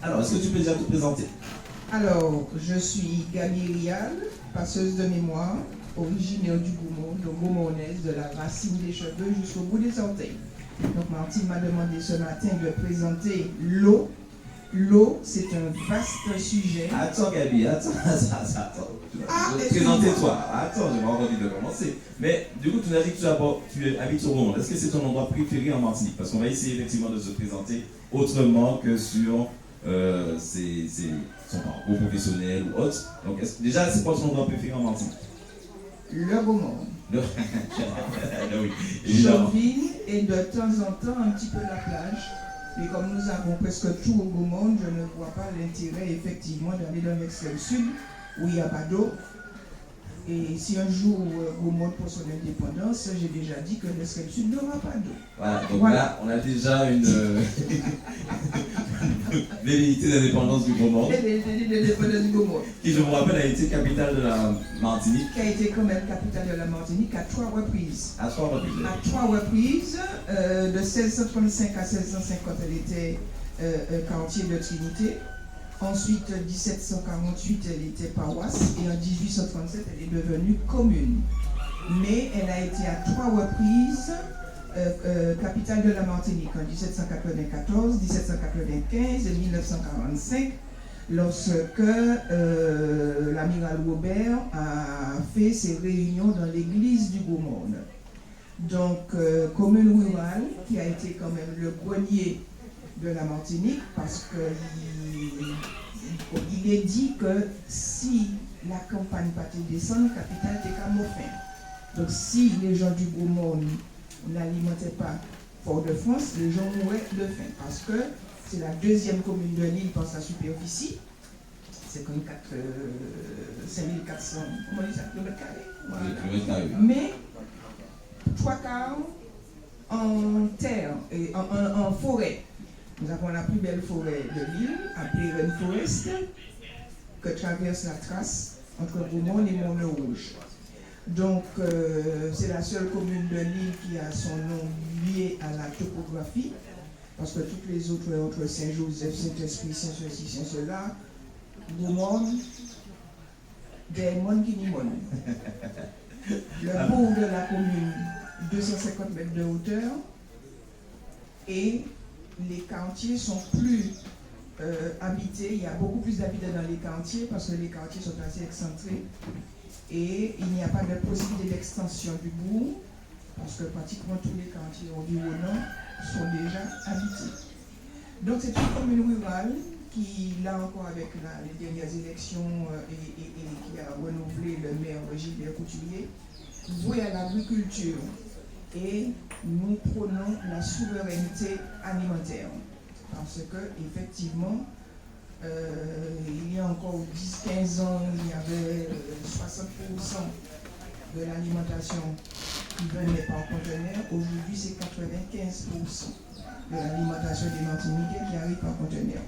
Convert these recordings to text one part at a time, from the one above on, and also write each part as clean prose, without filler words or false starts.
Alors, est-ce que tu peux déjà te présenter? Alors, je suis Gabi Rial, passeuse de mémoire, originaire du Goumont, donc goumonnaise, de la racine des cheveux jusqu'au bout des orteils. Donc Martine m'a demandé ce matin de présenter l'eau. L'eau, c'est un vaste sujet. Attends, Gabi, attends. Présentez-toi. Attends, j'ai pas encore dit de commencer. Mais du coup, tu nous as dit que tu habites au Goumont. Est-ce que c'est ton endroit préféré en Martinique? Parce qu'on va essayer effectivement de se présenter autrement que sur son parcours professionnel ou autre. Donc, déjà, c'est quoi ton endroit préféré en Martinique? Le Goumont. Oui, Chauvine et de temps en temps un petit peu la plage. Mais comme nous avons presque tout au Goumont, je ne vois pas l'intérêt effectivement d'aller dans l'extrême sud où il n'y a pas d'eau. Et si un jour Goumont pour son indépendance, j'ai déjà dit que l'extrême sud n'aura pas d'eau. Voilà, donc là, on a déjà une velléité d'indépendance du Goumont. L'indépendance du Goumont. Qui, je vous rappelle, a été capitale de la Martinique. Qui a été quand même capitale de la Martinique à 3 reprises. À 3 reprises. À 3 reprises. De 1635 à 1650, elle était quartier de Trinité. Ensuite, 1748, elle était paroisse. Et en 1837, elle est devenue commune. Mais elle a été à 3 reprises capitale de la Martinique en 1794, 1795 et 1945, lorsque l'amiral Robert a fait ses réunions dans l'église du Goumont. Donc, commune rurale qui a été quand même le grenier de la Martinique, parce qu'il est dit que si la campagne partait descendre, la capitale était Camofin. Donc, si les gens du Goumont n'alimentaient pas Fort-de-France, les gens mouraient de faim, parce que c'est la deuxième commune de l'île par sa superficie. C'est comme 5400 km². Voilà. Mais 3/4 en terre et en forêt. Nous avons la plus belle forêt de l'île, appelée Rainforest, que traverse la trace entre Goumont et Mont-le-Rouge. Donc, c'est la seule commune de l'île qui a son nom lié à la topographie, parce que toutes les autres, entre Saint-Joseph, Saint-Esprit, Saint-Ceci, Saint-Cela, Goumont, des mondes qui n'y montent. Le bourg de la commune, 250 mètres de hauteur, et les quartiers sont plus habités. Il y a beaucoup plus d'habitants dans les quartiers, parce que les quartiers sont assez excentrés. Et il n'y a pas de possibilité d'extension du bourg, parce que pratiquement tous les quartiers environnants sont déjà habités. Donc c'est une commune rurale qui, là encore avec les dernières élections et qui a renouvelé le maire Gilbert Couturier, vouée à l'agriculture. Et nous prônons la souveraineté alimentaire. Parce que, effectivement, il y a encore 10-15 ans, il y avait 60% de l'alimentation qui venait par conteneur. Aujourd'hui, c'est 95% de l'alimentation des Martiniquais qui arrive par conteneur.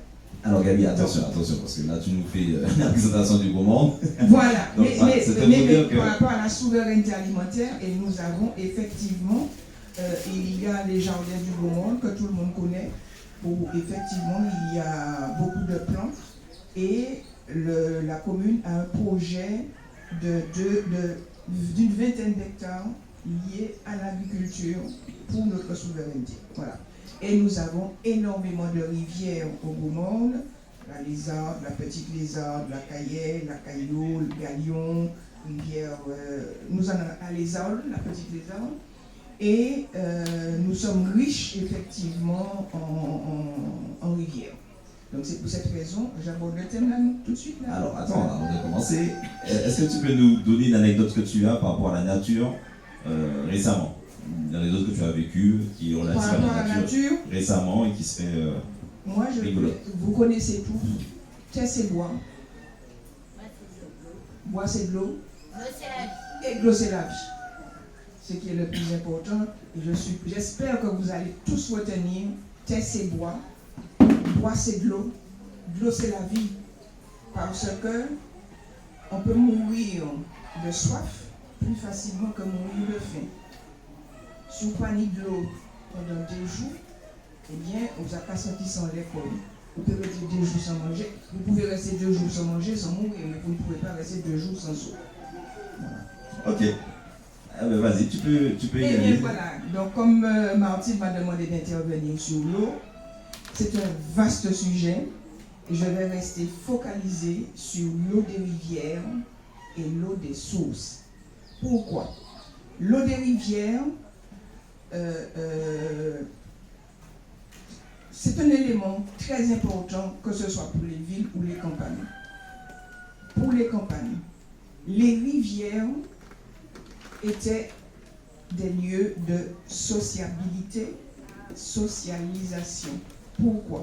Alors Gabi, attention, parce que là tu nous fais la présentation du Goumont. Voilà, donc, mais que... par rapport à la souveraineté alimentaire, et nous avons effectivement, il y a les jardins du Goumont que tout le monde connaît, où effectivement il y a beaucoup de plantes, et la commune a un projet d'une vingtaine d'hectares liés à l'agriculture pour notre souveraineté. Voilà. Et nous avons énormément de rivières au Goumont, la Lézarde, la Petite Lézarde, la Caillette, la Caillot, le Galion, rivière, nous en avons à Lézarde, la Petite Lézarde, et nous sommes riches effectivement en rivières. Donc c'est pour cette raison, j'aborde le thème là tout de suite. Là. Alors attends, avant de commencer, est-ce que tu peux nous donner une anecdote que tu as par rapport à la nature récemment? Une anecdote que tu as vécue qui est relative à la nature récemment et qui se fait moi, vous connaissez tout. Terre c'est bois. Bois c'est de l'eau. Et de l'eau c'est la vie. Ce qui est le plus important. J'espère que vous allez tous retenir. Terre c'est bois. Bois c'est de l'eau c'est la vie. Parce que on peut mourir de soif plus facilement que mourir de faim. Si vous prenez de l'eau pendant 2 jours, eh bien, vous n'avez pas senti sans l'école. Vous pouvez rester 2 jours sans manger. Vous pouvez rester 2 jours sans manger, sans mourir, mais vous ne pouvez pas rester 2 jours sans eau. Voilà. Ok. Ah ben vas-y, tu peux y aller. Et bien voilà. Donc comme Martine m'a demandé d'intervenir sur l'eau, c'est un vaste sujet. Et je vais rester focalisé sur l'eau des rivières et l'eau des sources. Pourquoi? L'eau des rivières, c'est un élément très important, que ce soit pour les villes ou les campagnes. Pour les campagnes, les rivières étaient des lieux de sociabilité, socialisation. Pourquoi?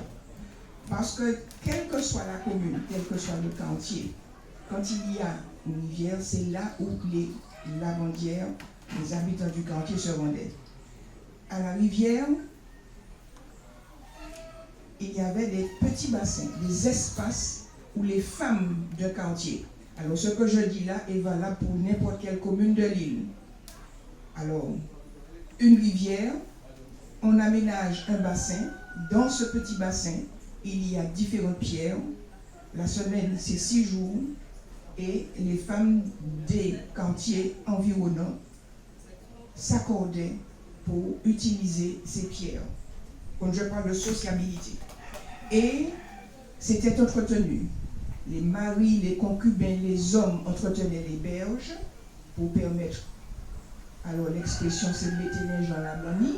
Parce que quelle que soit la commune, quel que soit le quartier, quand il y a une rivière, c'est là où les lavandières, les habitants du quartier se rendaient. À la rivière, il y avait des petits bassins, des espaces où les femmes de quartier. Alors ce que je dis là est valable pour n'importe quelle commune de l'île. Alors, une rivière, on aménage un bassin. Dans ce petit bassin, il y a différentes pierres. La semaine, c'est 6 jours. Et les femmes des quartiers environnants s'accordaient pour utiliser ces pierres. Quand je parle de sociabilité. Et c'était entretenu. Les maris, les concubins, les hommes entretenaient les berges pour permettre. Alors l'expression c'est mettre les gens à la blanchie.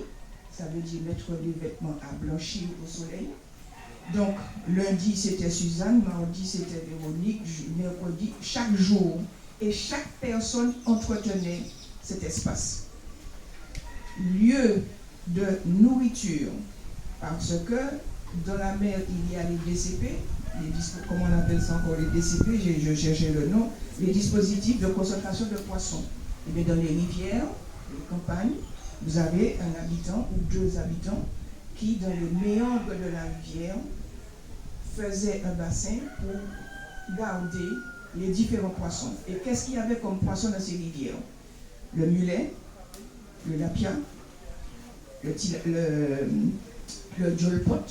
Ça veut dire mettre les vêtements à blanchir au soleil. Donc, lundi, c'était Suzanne, mardi, c'était Véronique, mercredi, chaque jour. Et chaque personne entretenait cet espace. Lieu de nourriture, parce que dans la mer, il y a les DCP, comment on appelle ça encore, les DCP, je cherchais le nom, les dispositifs de concentration de poissons. Et bien dans les rivières, les campagnes, vous avez un habitant ou 2 habitants qui, dans les méandres de la rivière, faisait un bassin pour garder les différents poissons. Et qu'est-ce qu'il y avait comme poisson dans ces rivières? Le mulet, le lapia, le jolpot.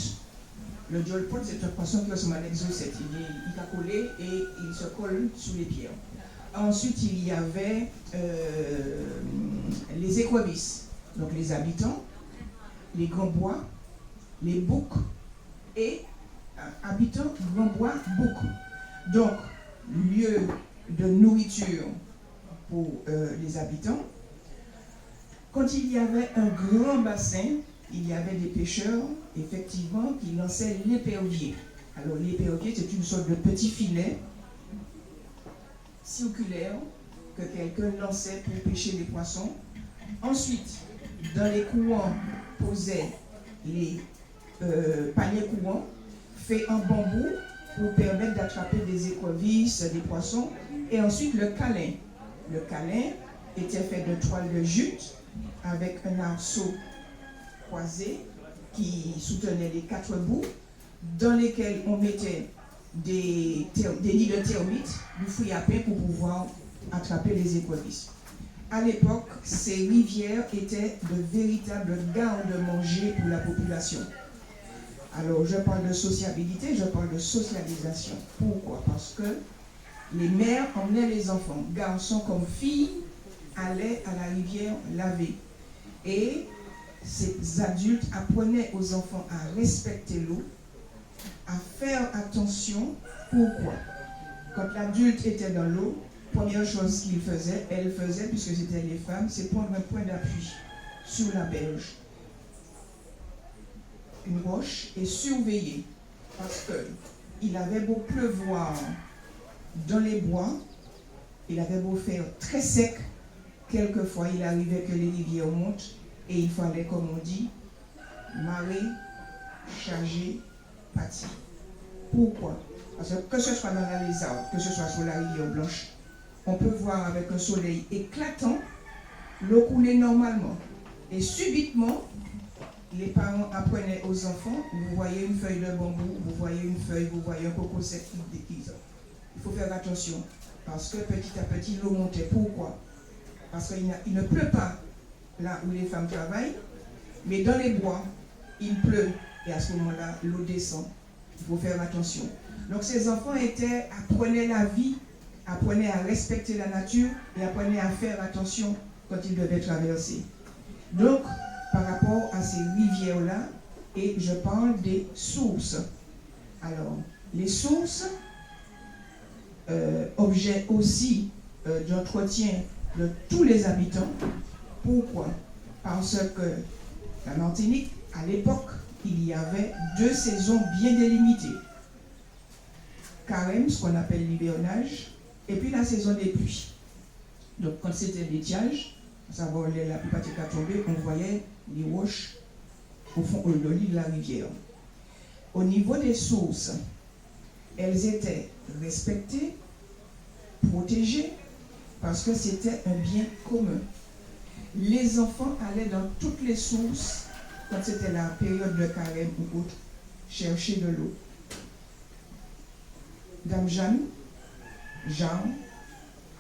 Le jolpot, c'est un poisson qui ressemble à l'exocète. Il a collé et il se colle sous les pierres. Ensuite, il y avait les écrevisses, donc les habitants, les grands bois, les boucs et habitants, grands bois, boucs. Donc, lieu de nourriture pour les habitants. Quand il y avait un grand bassin, il y avait des pêcheurs, effectivement, qui lançaient l'épervier. Alors, l'épervier, c'est une sorte de petit filet circulaire que quelqu'un lançait pour pêcher les poissons. Ensuite, dans les courants, posaient les paniers courants faits en bambou pour permettre d'attraper des écrevisses, des poissons. Et ensuite, le câlin. Le câlin était fait de toile de jute avec un arceau croisé qui soutenait les 4 bouts, dans lesquels on mettait des nids de termites, du fruit à pain pour pouvoir attraper les écrevisses. À l'époque, ces rivières étaient de véritables garde-manger pour la population. Alors, je parle de sociabilité, je parle de socialisation. Pourquoi? Parce que les mères emmenaient les enfants, garçons comme filles, allaient à la rivière laver. Et ces adultes apprenaient aux enfants à respecter l'eau, à faire attention. Pourquoi? Quand l'adulte était dans l'eau, première chose qu'il faisait, elle faisait, puisque c'était les femmes, c'est prendre un point d'appui sur la berge, une roche, et surveiller. Parce qu'il avait beau pleuvoir dans les bois, il avait beau faire très sec, quelquefois il arrivait que les rivières montent, et il fallait, comme on dit, marrer, charger, pâtir. Pourquoi? Parce que ce soit dans les arbres, que ce soit sur la rivière Blanche, on peut voir avec un soleil éclatant l'eau couler normalement. Et subitement, les parents apprenaient aux enfants, vous voyez une feuille de bambou, vous voyez une feuille, vous voyez un coco sec qui déguise. Il faut faire attention, parce que petit à petit, l'eau montait. Pourquoi? Parce qu'il ne pleut pas là où les femmes travaillent, mais dans les bois, il pleut. Et à ce moment-là, l'eau descend. Il faut faire attention. Donc ces enfants apprenaient la vie, apprenaient à respecter la nature et apprenaient à faire attention quand ils devaient traverser. Donc, par rapport à ces rivières-là, et je parle des sources. Alors, les sources, objet aussi d'entretien de tous les habitants. Pourquoi? Parce que la Martinique, à l'époque, il y avait 2 saisons bien délimitées. Carême, ce qu'on appelle l'hivernage, et puis la saison des pluies. Donc quand c'était l'étiage, ça volait, la pluie partait à tomber, on voyait les roches au fond de l'île de la rivière. Au niveau des sources, elles étaient respectées, protégées, parce que c'était un bien commun. Les enfants allaient dans toutes les sources, quand c'était la période de carême ou autre, chercher de l'eau. Dame Jeanne, Jean,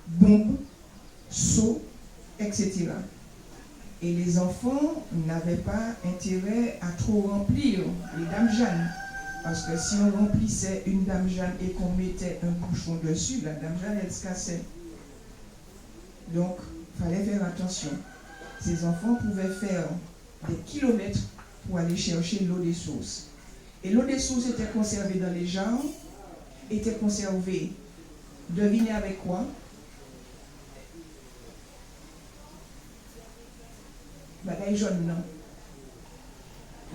bombe, seau, etc. Et les enfants n'avaient pas intérêt à trop remplir les Dames Jeanne. Parce que si on remplissait une Dame Jeanne et qu'on mettait un bouchon dessus, la Dame Jeanne, elle se cassait. Donc, il fallait faire attention. Ces enfants pouvaient faire des kilomètres pour aller chercher l'eau des sources. Et l'eau des sources était conservée dans les jarres, était conservée, devinez avec quoi? Bagaille jaune, non.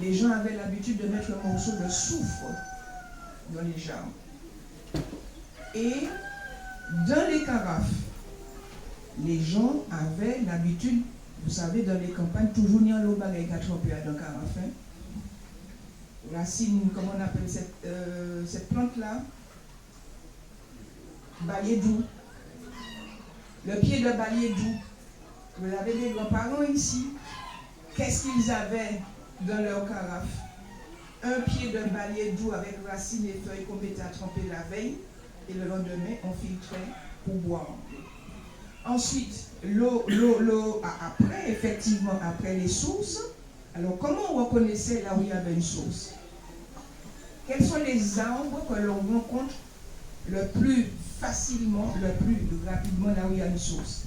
Les gens avaient l'habitude de mettre un morceau de soufre dans les jarres. Et dans les carafes, les gens avaient l'habitude, vous savez, dans les campagnes, toujours n'y a l'eau bagaille à tremper dans le carafe. Racine, comment on appelle cette plante-là? Balayedou. Le pied de balayedou. Vous avez des grands-parents ici. Qu'est-ce qu'ils avaient dans leur carafe? Un pied de balayedou avec racines et feuilles qu'on mettait à tremper la veille. Et le lendemain, on filtrait pour boire. Ensuite, l'eau, après, effectivement, après les sources. Alors, comment on reconnaissait là où il y avait une source? Quels sont les arbres que l'on rencontre le plus facilement, le plus rapidement là où il y a une source?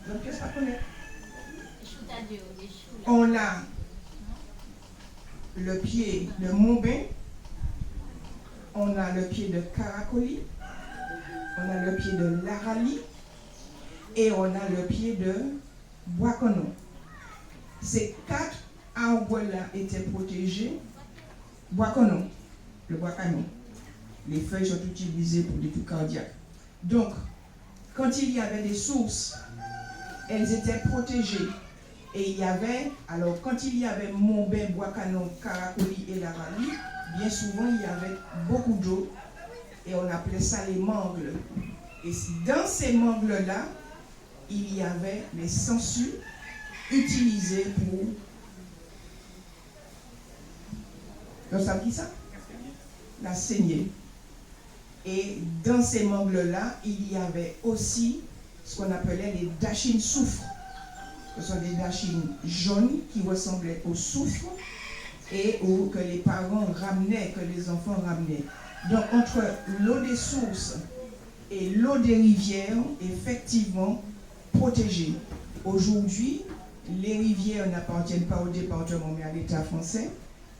Donc, qu'est-ce qu'on connaît? On a le pied de Montbain, on a le pied de Caracoli, on a le pied de Larali et on a le pied de Bois-Canon. Ces 4 arbres-là étaient protégés. Bois-Canon, le Bois-Canon. Les feuilles sont utilisées pour des trucs cardiaques. Donc, quand il y avait des sources, elles étaient protégées. Et il y avait, alors quand il y avait Montbain, Bois-Canon, Caracoli et Larali, bien souvent il y avait beaucoup d'eau et on appelait ça les mangles. Et dans ces mangles-là, il y avait les sangsues utilisées pour... Vous savez qui ça? La saignée. Et dans ces mangles-là, il y avait aussi ce qu'on appelait les dachines soufre. Ce sont des dachines jaunes qui ressemblaient au soufre et que les parents ramenaient, que les enfants ramenaient. Donc entre l'eau des sources et l'eau des rivières, effectivement, protégée. Aujourd'hui, les rivières n'appartiennent pas au département mais à l'État français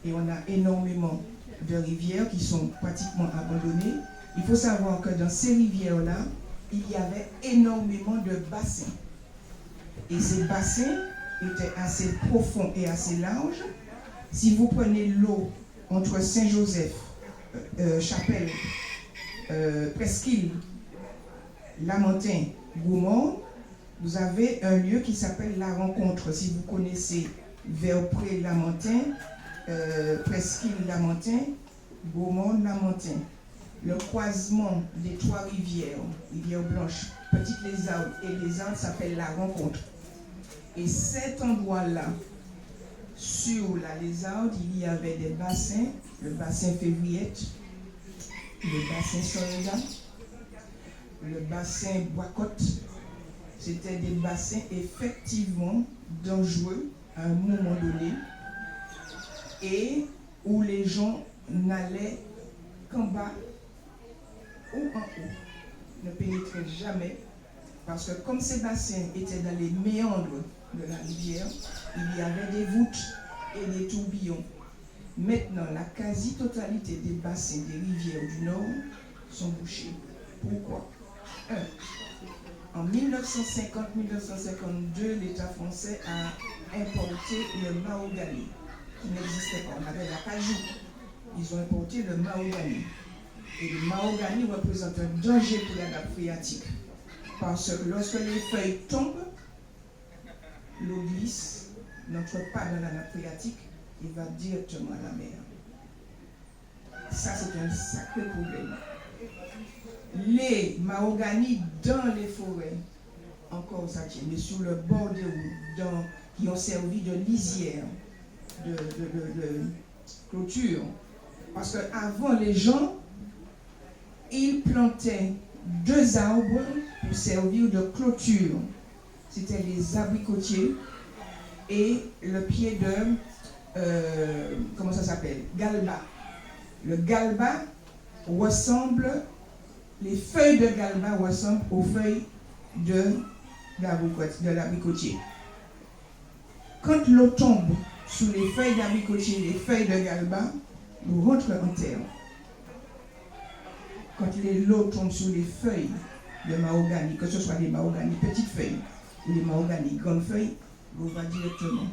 et on a énormément de rivières qui sont pratiquement abandonnées. Il faut savoir que dans ces rivières-là, il y avait énormément de bassins. Et ces bassins étaient assez profonds et assez larges. Si vous prenez l'eau entre Saint-Joseph, Chapelle, Presqu'île, Lamentin, Gaumont, vous avez un lieu qui s'appelle La Rencontre. Si vous connaissez Verpré, Lamentin, Presqu'île, Lamentin, Gaumont, Lamentin. Le croisement des 3 rivières, rivière Blanche, Petite Lézarde et Lézarde s'appelle La Rencontre. Et cet endroit-là, sur la Lézarde, il y avait des bassins, le bassin Févriette, le bassin Soldat, le bassin Boiscotte. C'était des bassins effectivement dangereux à un moment donné et où les gens n'allaient qu'en bas ou en haut, ne pénétraient jamais, parce que comme ces bassins étaient dans les méandres de la rivière, il y avait des voûtes et des tourbillons. Maintenant, la quasi-totalité des bassins des rivières du Nord sont bouchés. Pourquoi? En 1950-1952, l'État français a importé le mahogany, qui n'existait pas. On avait la cajou. Ils ont importé le mahogany. Et le mahogany représente un danger pour la nappe phréatique. Parce que lorsque les feuilles tombent, l'eau glisse, n'entre pas dans la nappe phréatique et va directement à la mer. Ça, c'est un sacré problème. Les mahoganies dans les forêts, encore ça tient, mais sur le bord des routes, qui ont servi de lisière, de clôture. Parce qu'avant, les gens, ils plantaient 2 arbres pour servir de clôture. C'était les abricotiers et le pied de, comment ça s'appelle? Galba. Le galba ressemble, les feuilles de galba ressemblent aux feuilles de l'abricotier. Quand l'eau tombe sous les feuilles d'abricotier, les feuilles de galba, nous rentrons en terre. Quand l'eau tombe sur les feuilles de mahogany, que ce soit des mahogany petites feuilles ou des mahogany grandes feuilles, l'eau va directement.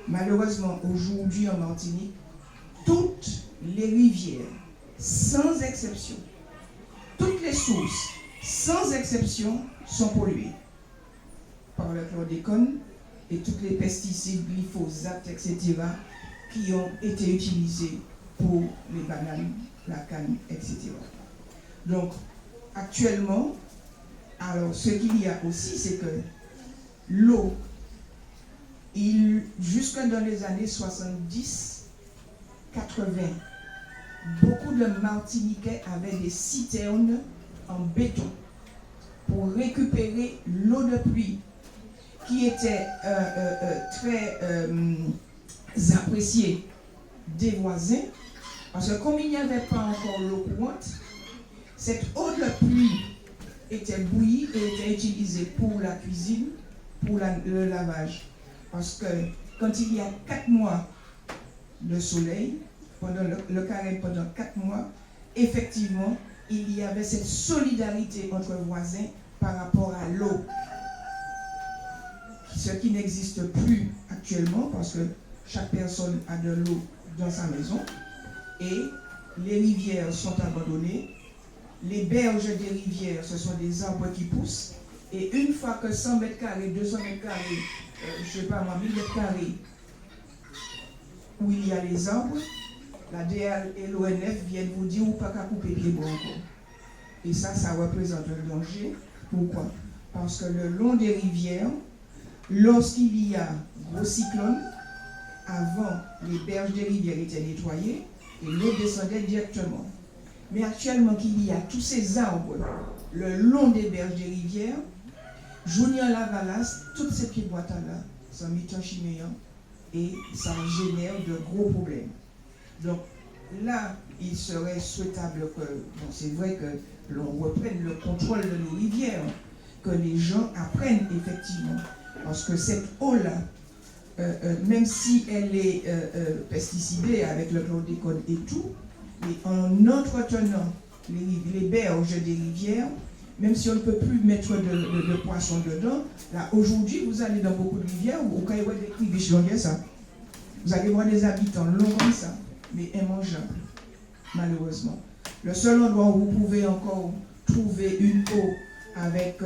Malheureusement, aujourd'hui en Martinique, toutes les rivières, sans exception, toutes les sources, sans exception, sont polluées par le chlordécone et tous les pesticides, glyphosate, etc., qui ont été utilisés pour les bananes, la canne, etc. Donc, actuellement, alors ce qu'il y a aussi, c'est que l'eau, jusque dans les années 70, 80, beaucoup de Martiniquais avaient des citernes en béton pour récupérer l'eau de pluie qui était très appréciée des voisins, parce que comme il n'y avait pas encore l'eau courante, cette eau de pluie était bouillie et était utilisée pour la cuisine, pour le lavage. Parce que quand il y a 4 mois de soleil, pendant le carême pendant 4 mois, effectivement, il y avait cette solidarité entre voisins par rapport à l'eau. Ce qui n'existe plus actuellement parce que chaque personne a de l'eau dans sa maison et les rivières sont abandonnées. Les berges des rivières, ce sont des arbres qui poussent et une fois que 100 mètres carrés, 200 mètres carrés, je ne sais pas moi, 1000 mètres carrés où il y a les arbres, la DL et l'ONF viennent vous dire ou pas qu'à couper pied bois encore. Et ça représente un danger. Pourquoi? Parce que le long des rivières, lorsqu'il y a gros cyclone, avant, les berges des rivières étaient nettoyées et l'eau descendait directement. Mais actuellement qu'il y a tous ces arbres le long des berges des rivières, Junior Lavalas, toutes ces pieds boîtes-là sont mis en chiméant et ça génère de gros problèmes. Donc là, il serait souhaitable que, bon, c'est vrai que l'on reprenne le contrôle de nos rivières, que les gens apprennent effectivement. Parce que cette eau-là, même si elle est pesticidée avec le chlordécone et tout, et en entretenant les berges des rivières, même si on ne peut plus mettre de poissons dedans, là aujourd'hui vous allez dans beaucoup de rivières où quand il y a des cribiches longues, ça, vous allez voir des habitants longs comme ça, mais immangeables, malheureusement. Le seul endroit où vous pouvez encore trouver une eau avec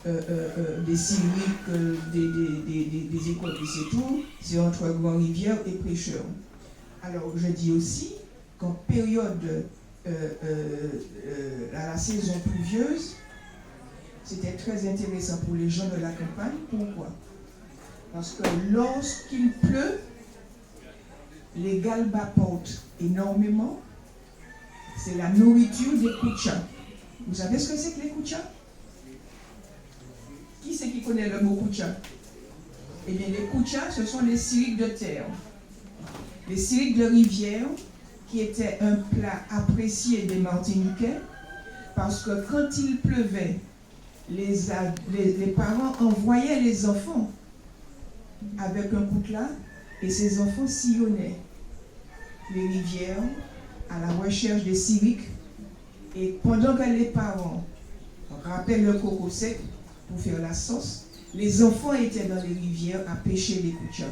des cyniques, des écopistes et tout, c'est entre Grand Rivière et Prêcheur. Alors je dis aussi qu'en période à la saison pluvieuse, c'était très intéressant pour les gens de la campagne. Pourquoi? Parce que lorsqu'il pleut, les galbas portent énormément. C'est la nourriture des kouchas. Vous savez ce que c'est que les kouchas? Qui c'est qui connaît le mot koucha? Eh bien, les kouchas, ce sont les cyriques de terre. Les siriques de rivière, qui étaient un plat apprécié des Martiniquais, parce que quand il pleuvait, les parents envoyaient les enfants avec un coutelas et ces enfants sillonnaient les rivières à la recherche des siriques. Et pendant que les parents rappellent le coco sec pour faire la sauce, les enfants étaient dans les rivières à pêcher les couchas,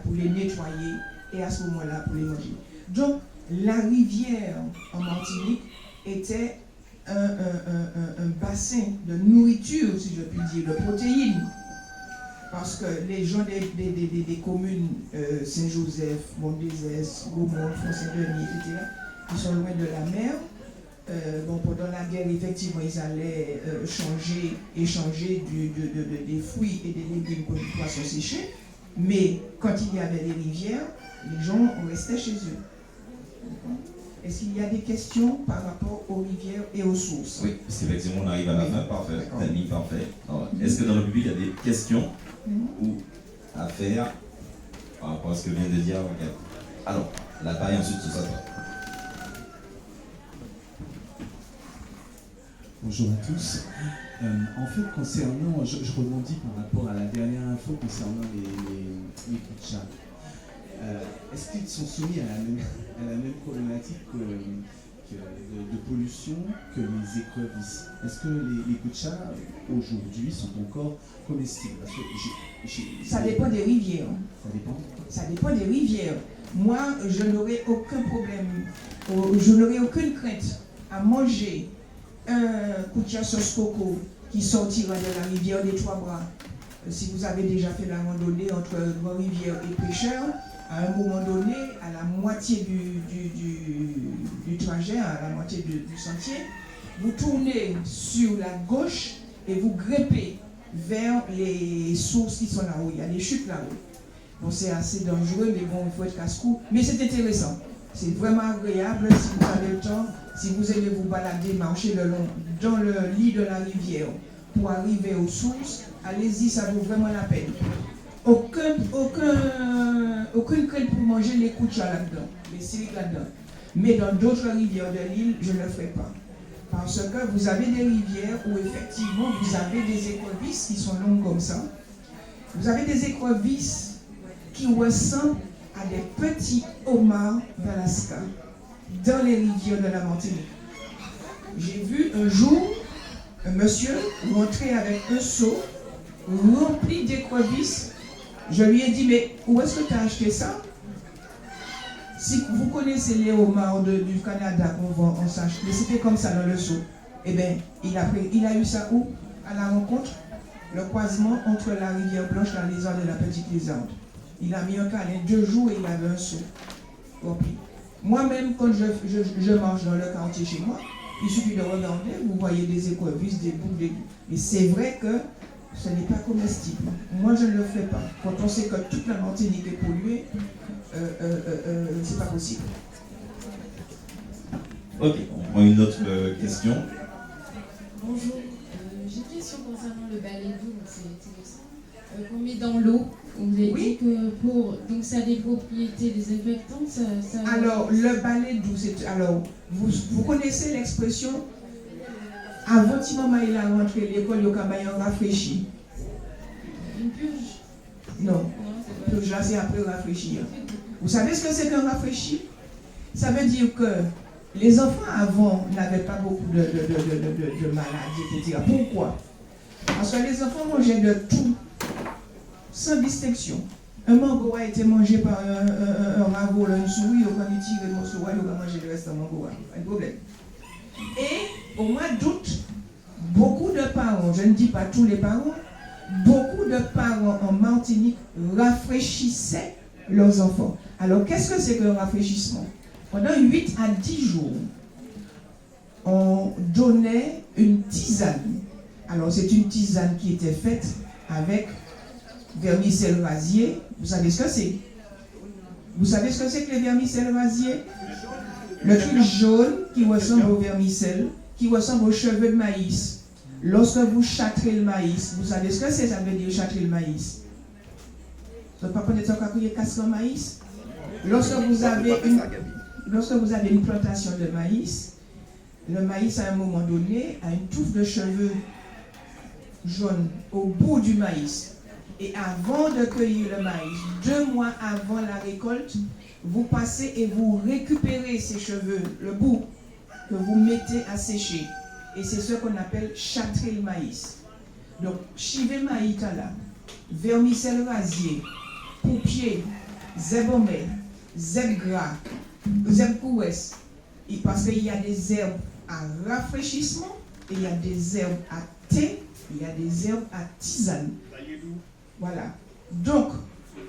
pour les nettoyer et à ce moment-là pour les manger. Donc la rivière en Martinique était un bassin de nourriture, si je puis dire, de protéines. Parce que les gens des communes Saint-Joseph, Mont-des-Esses, Gaumont, Font-Saint-Denis, etc., qui sont loin de la mer, pendant la guerre, effectivement, ils allaient échanger des fruits et des légumes pour du poisson séché. Mais quand il y avait des rivières, les gens restaient chez eux. Est-ce qu'il y a des questions par rapport aux rivières et aux sources? Oui, parce qu'effectivement, on arrive à la fin. Parfait. Tammy, parfait. Est-ce que dans le public, il y a des questions ou à faire par rapport à ce que vient de dire? Alors, la paille, ensuite, tout ça. Bonjour à tous. En fait, concernant, je rebondis par rapport à la dernière info concernant les kuchas. Est-ce qu'ils sont soumis à la même problématique de pollution que les écrevisses? Est-ce que les kuchas aujourd'hui sont encore comestibles? Parce que ça dépend des rivières. Ça dépend des rivières. Moi, je n'aurais aucun problème, je n'aurais aucune crainte à manger un kucha sauce coco qui sortira de la rivière des Trois-Bras. Si vous avez déjà fait la randonnée entre Grand-Rivière et Pêcheur, à un moment donné, à la moitié du trajet, à la moitié du sentier, vous tournez sur la gauche et vous grimpez vers les sources qui sont là-haut. Il y a des chutes là-haut. Bon, c'est assez dangereux, mais bon, il faut être casse-cou. Mais c'est intéressant. C'est vraiment agréable si vous avez le temps, si vous aimez vous balader, marcher le long, dans le lit de la rivière pour arriver aux sources. Allez-y, ça vaut vraiment la peine. Aucune crainte pour manger les kuchas là-dedans, les siriques là-dedans. Mais dans d'autres rivières de l'île, je ne le ferai pas. Parce que vous avez des rivières où effectivement vous avez des écrevisses qui sont longues comme ça. Vous avez des écrevisses qui ressemblent à des petits homards d'Alaska dans les rivières de la Martinique. J'ai vu un jour un monsieur rentrer avec un seau rempli d'écrevisses. Je lui ai dit, mais où est-ce que tu as acheté ça? Si vous connaissez les homards du Canada qu'on vend en sachet, mais c'était comme ça dans le seau. Eh bien, il a eu ça où? À la rencontre, le croisement entre la rivière Blanche, la Lézarde et la Petite Lézarde. Il a mis un câlin 2 jours et il avait un seau rempli. Moi-même, quand je marche dans le quartier chez moi, il suffit de regarder, vous voyez des écrevisses, des boucles, et c'est vrai que ce n'est pas comestible. Moi, je ne le fais pas. Quand on sait que toute la Martinique est polluée, c'est pas possible. Ok, on prend une autre question. Bonjour, j'ai une question concernant le balai d'eau, c'est intéressant. Qu'on met dans l'eau, vous avez dit que donc ça a des propriétés désinfectantes, ça... Alors, le balai d'eau, c'est... Alors, vous connaissez l'expression avant que maman il a rentré l'école, il a rafraîchi. Une purge? Non, purge là c'est après rafraîchir. Vous savez ce que c'est qu'un rafraîchi? Ça veut dire que les enfants avant n'avaient pas beaucoup de maladies, etc. Pourquoi? Parce que les enfants mangeaient de tout, sans distinction. Un mango a été mangé par un raveau, une souris, on va tirer mon souris, on va manger le reste de mango. Pas de problème. Et au mois d'août, beaucoup de parents, je ne dis pas tous les parents, beaucoup de parents en Martinique rafraîchissaient leurs enfants. Alors qu'est-ce que c'est qu'un rafraîchissement? Pendant 8 à 10 jours, on donnait une tisane. Alors c'est une tisane qui était faite avec vermicelle rasier. Vous savez ce que c'est? Vous savez ce que c'est que les vermicelles rasiers? Le truc jaune qui ressemble au vermicelle, qui ressemble aux cheveux de maïs. Lorsque vous châtrez le maïs, vous savez ce que c'est? Ça veut dire châtrer le maïs. Vous ne pouvez pas connaître ça quand il y a casse le maïs? lorsque vous avez une plantation de maïs, le maïs à un moment donné a une touffe de cheveux jaunes au bout du maïs. Et avant de cueillir le maïs, 2 mois avant la récolte, vous passez et vous récupérez ces cheveux, le bout, que vous mettez à sécher. Et c'est ce qu'on appelle châtrer le maïs. Donc, chivé maïs là, vermicelle rasier, poupier, zébomé, zèbre gras, zèbre couès. Parce qu'il y a des herbes à rafraîchissement, et il y a des herbes à thé, il y a des herbes à tisane. Voilà. Donc,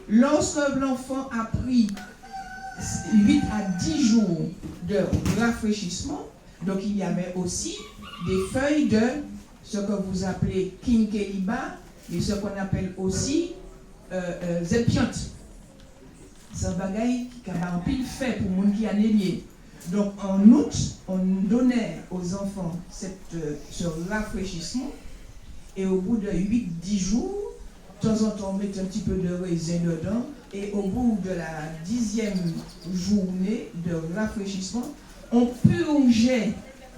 lorsque l'enfant a pris 8 à 10 jours de rafraîchissement, donc il y avait aussi des feuilles de ce que vous appelez kinkeliba et ce qu'on appelle aussi zépiante. C'est un bagage qui a un pile fait pour les gens qui ont lié. Donc en août, on donnait aux enfants ce rafraîchissement et au bout de 8-10 jours, de temps en temps, on met un petit peu de raisin dedans et au bout de la 10e journée de rafraîchissement, on purgeait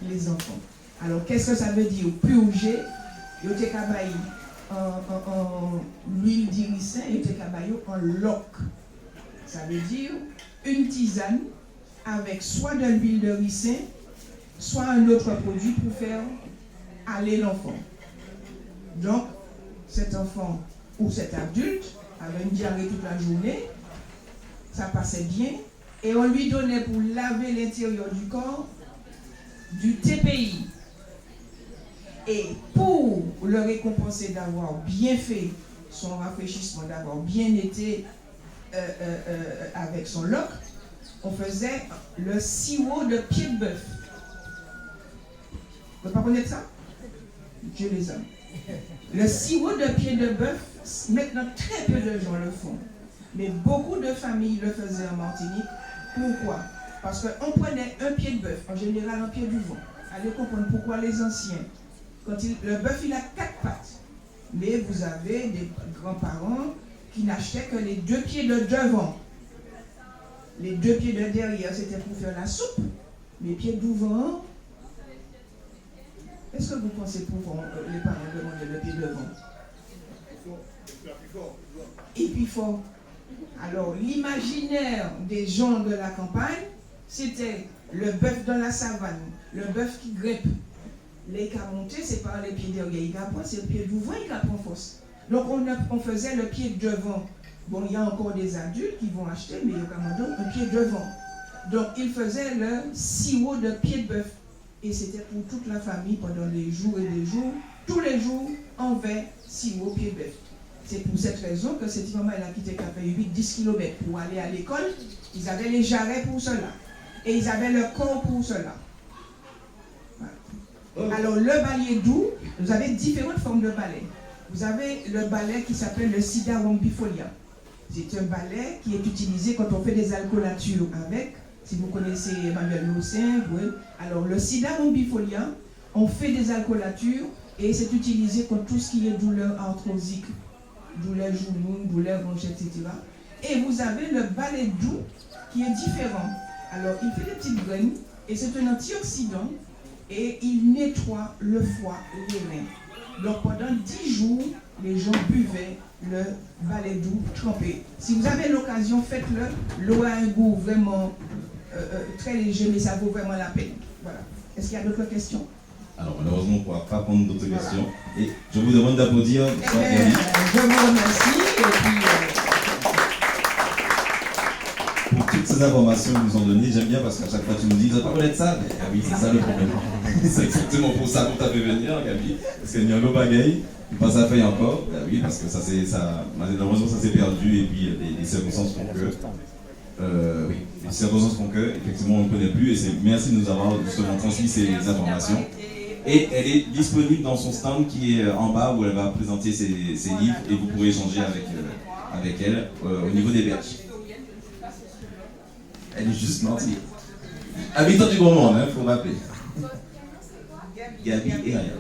les enfants. Alors, qu'est-ce que ça veut dire, purger? Il y a en l'huile d'iricin, il y a en loc. Ça veut dire une tisane avec soit de l'huile de ricin, soit un autre produit pour faire aller l'enfant. Donc, cet enfant ou cet adulte avait une diarrhée toute la journée, ça passait bien, et on lui donnait pour laver l'intérieur du corps du TPI. Et pour le récompenser d'avoir bien fait son rafraîchissement, d'avoir bien été avec son loc, on faisait le sirop de pied de bœuf. Vous ne connaissez pas ça? Dieu les aime. Le sirop de pied de bœuf, maintenant très peu de gens le font. Mais beaucoup de familles le faisaient en Martinique. Pourquoi? Parce qu'on prenait un pied de bœuf, en général un pied du vent. Allez comprendre pourquoi les anciens. Le bœuf, il a 4 pattes. Mais vous avez des grands-parents qui n'achetaient que les 2 pieds de devant. Les 2 pieds de derrière, c'était pour faire la soupe. Les pieds devant, est-ce que vous pensez pourquoi les parents demandaient le pied devant? Et puis fort. Alors, l'imaginaire des gens de la campagne, c'était le bœuf dans la savane, le bœuf qui grippe. Les cas montés, c'est pas les pieds derrière, il apprend, c'est le pied devant, il apprend force. Donc, on faisait le pied devant. Bon, il y a encore des adultes qui vont acheter, mais il y a quand même un pied devant. Donc, ils faisaient le sirop de pied de bœuf. Et c'était pour toute la famille pendant des jours et des jours. Tous les jours, on fait sirop pied de bœuf. C'est pour cette raison que cette maman-là qui était fait 8-10 km pour aller à l'école, ils avaient les jarrets pour cela. Et ils avaient le corps pour cela. Voilà. Alors, le balai doux, vous avez différentes formes de balai. Vous avez le balai qui s'appelle le Sida rombifolia. C'est un balai qui est utilisé quand on fait des alcoolatures avec. Si vous connaissez Emmanuel Lossin, oui. Alors le Sida rombifolia, on fait des alcoolatures et c'est utilisé contre tout ce qui est douleur arthrosique, douleur genou, douleur hanche, etc. Et vous avez le balai doux qui est différent. Alors il fait des petites graines et c'est un antioxydant et il nettoie le foie et les reins. Donc pendant 10 jours, les gens buvaient le balai doux trempé. Si vous avez l'occasion, faites-le. L'eau a un goût vraiment très léger, mais ça vaut vraiment la peine. Voilà. Est-ce qu'il y a d'autres questions? Alors malheureusement, on ne pourra pas prendre d'autres questions. Et je vous demande d'applaudir. Je vous remercie. Et puis, pour toutes ces informations qu'ils nous ont données, j'aime bien parce qu'à chaque fois tu nous dis, vous n'avez pas connaître ça. Mais, ah oui, c'est ça le problème. C'est exactement pour ça qu'on t'a fait venir, Gabi. Parce qu'il y a un bagaille, pas ça fait encore. Ah oui, parce que malheureusement ça s'est perdu et puis les circonstances font que. Oui, les circonstances font que, effectivement, on ne connaît plus. Et c'est merci de nous avoir justement transmis ces informations. Et elle est disponible dans son stand qui est en bas où elle va présenter ses livres et vous pourrez échanger avec elle au niveau des berges. Elle est juste mentie. Habitant du grand monde, il faut rappeler. Gabi et Ariel.